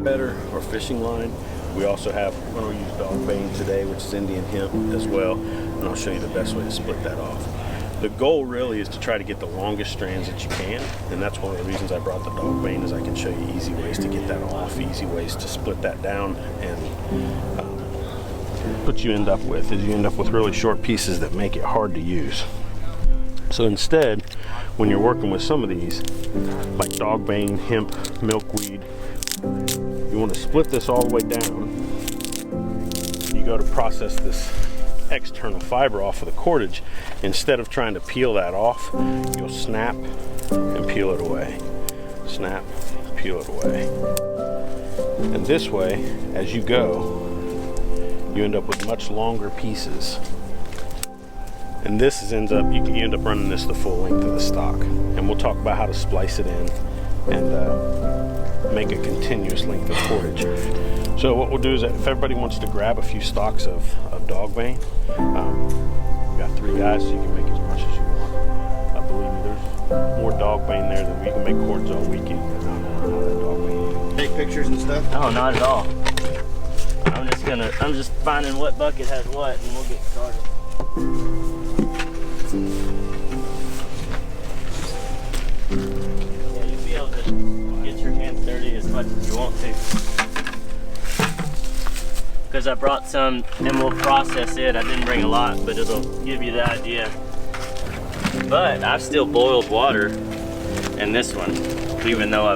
better, or fishing line. We also have, we're going to use dog bane today, which is Indian hemp as well, and I'll show you the best way to split that off. The goal really is to try to get the longest strands that you can, and that's one of the reasons I brought the dog bane, is I can show you easy ways to get that off, easy ways to split that down, and what you end up with is you end up with really short pieces that make it hard to use. So instead, when you're working with some of these, like dog bane, hemp, milkweed, you want to split this all the way down. You go to process this external fiber off of the cordage. Instead of trying to peel that off, you'll snap and peel it away. Snap, peel it away. And this way, as you go, you end up with much longer pieces. And this ends up, you end up running this the full length of the stock. And we'll talk about how to splice it in and make a continuous length of cordage. So what we'll do is, if everybody wants to grab a few stalks of dog bane, we got 3 guys, so you can make as much as you want. Believe me, there's more dog bane there than we can make cords all weekend. Take pictures and stuff? No, not at all. I'm just finding what bucket has what, and we'll get started. Yeah, you'll be able to get your hands dirty as much as you want to. Because I brought some, and we'll process it. I didn't bring a lot, but it'll give you the idea. But I've still boiled water in this one, even though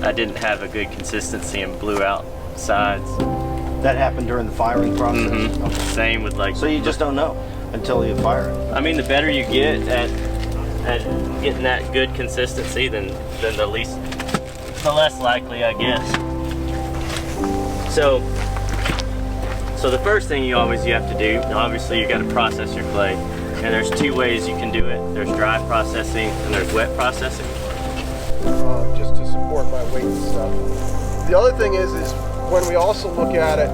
I didn't have a good consistency and blew out sides. That happened during the firing process? Mm-hmm. Okay. Same with like... So you just don't know until you fire it? I mean, the better you get at getting that good consistency, then the less likely, I guess. So the first thing you have to do, obviously you got to process your clay. And there's 2 ways you can do it. There's dry processing and there's wet processing. Just to support my weight and stuff. The other thing is when we also look at it,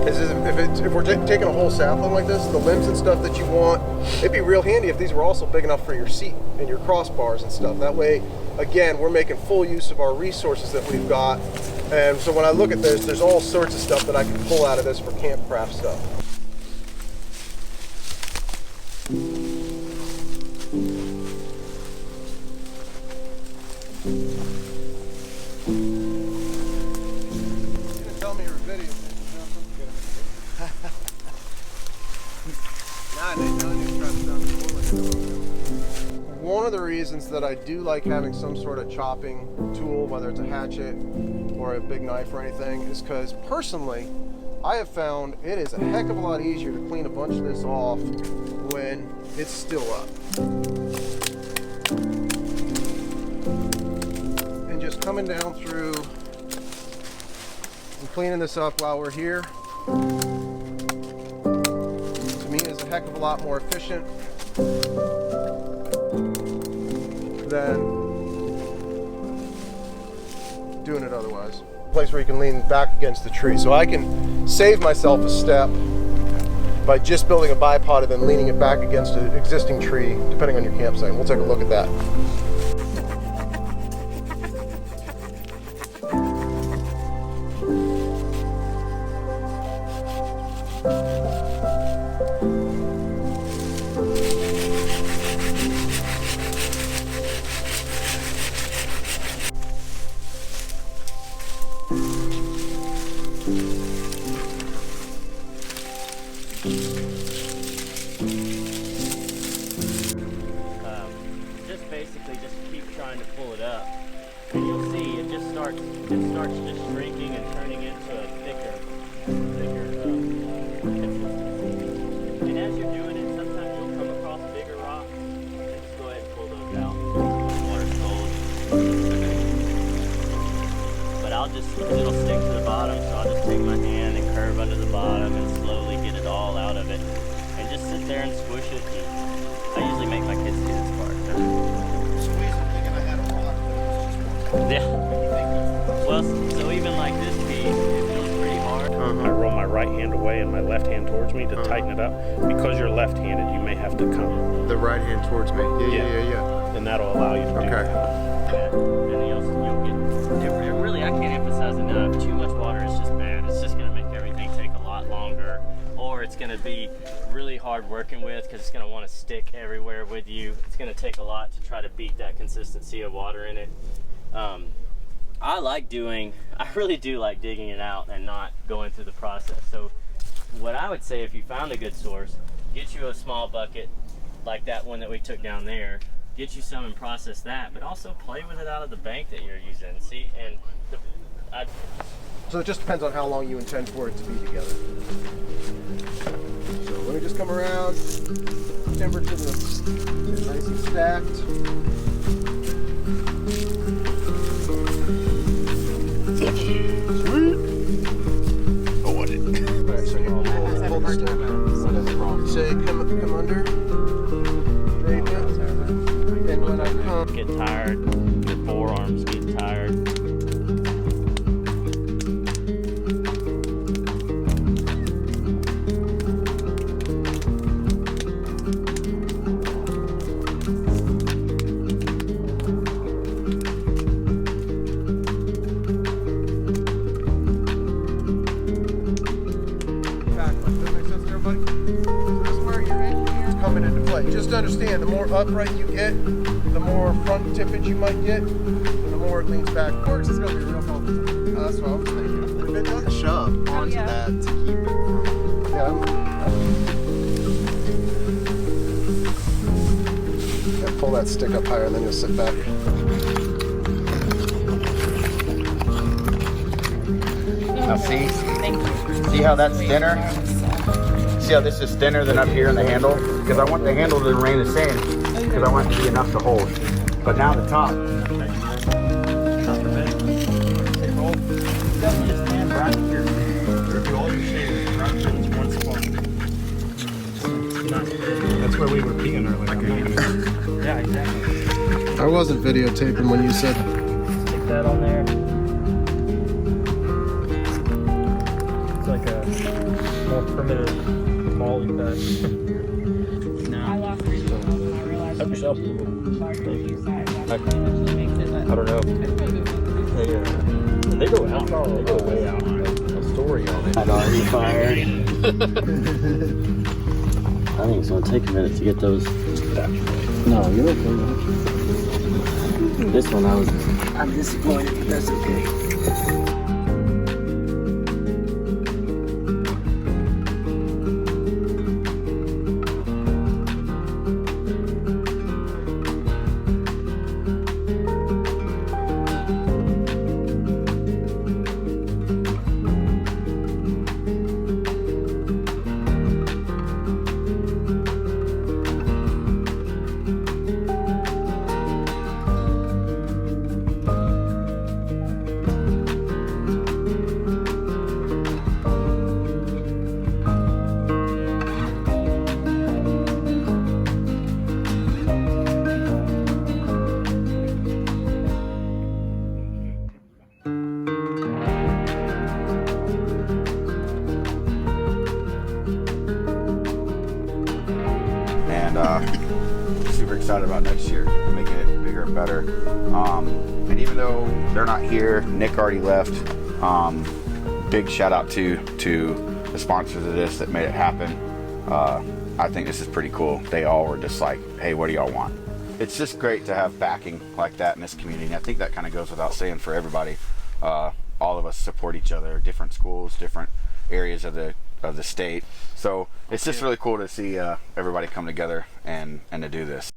if we're taking a whole sapling like this, the limbs and stuff that you want, it'd be real handy if these were also big enough for your seat and your crossbars and stuff. That way, again, we're making full use of our resources that we've got. And so when I look at this, there's all sorts of stuff that I can pull out of this for campcraft stuff. One of the reasons that I do like having some sort of chopping tool, whether it's a hatchet or a big knife or anything, is because personally, I have found it is a heck of a lot easier to clean a bunch of this off when it's still up. And just coming down through and cleaning this up while we're here, to me is a heck of a lot more efficient than doing it otherwise. Place where you can lean back against the tree. So I can save myself a step by just building a bipod and then leaning it back against an existing tree, depending on your campsite. We'll take a look at that. It'll stick to the bottom, so I'll just take my hand and curve under the bottom and slowly get it all out of it. And just sit there and squish it. And I usually make my kids do this part. Yeah. Well, so even like this piece, it feels pretty hard. I roll my right hand away and my left hand towards me to tighten it up. Because you're left-handed, you may have to come. The right hand towards me? Yeah. And that'll allow you to do that. Yeah. And you'll get, really, I can't emphasize has enough. Too much water is just bad. It's just gonna make everything take a lot longer, or it's gonna be really hard working with because it's gonna want to stick everywhere with you. It's gonna take a lot to try to beat that consistency of water in it. I really do like digging it out and not going through the process. So what I would say, if you found a good source, get you a small bucket like that one that we took down there, get you some and process that, but also play with it out of the bank that you're using. See, and so it just depends on how long you intend for it to be together. So let me just come around, temperature is nice and stacked. Sweet. I want it. Alright, so you hold the stick. Say come under. And when I come, get tired, your forearms get tired. just understand, the more upright you get, the more front tippage you might get, and the more it leans back. Works, it's gonna be real helpful. That's what I was thinking. We've been doing the shove onto that to keep it from. Yeah, pull that stick up higher, and then you'll sit back. Now see how that's thinner? See how this is thinner than up here in the handle? Because I want the handle to remain the same, because I want it to be enough to hold. But now the top. That's where we were peeing earlier. Yeah, exactly. I wasn't videotaping when you said. Stick that on there. It's like a more primitive molly pad. I lost 3 pounds and I realized Help yourself. I don't know. They go out. They go way out. A story on it. I'd already fired. I think it's gonna take a minute to get those. No, you're okay. This one I'm disappointed, but that's okay. Super excited about next year, making it bigger and better. And even though they're not here, Nick already left. Big shout out to the sponsors of this that made it happen. I think this is pretty cool. They all were just like, hey, what do y'all want? It's just great to have backing like that in this community. And I think that kind of goes without saying for everybody. All of us support each other, different schools, different areas of the state. So it's just really cool to see everybody come together and to do this.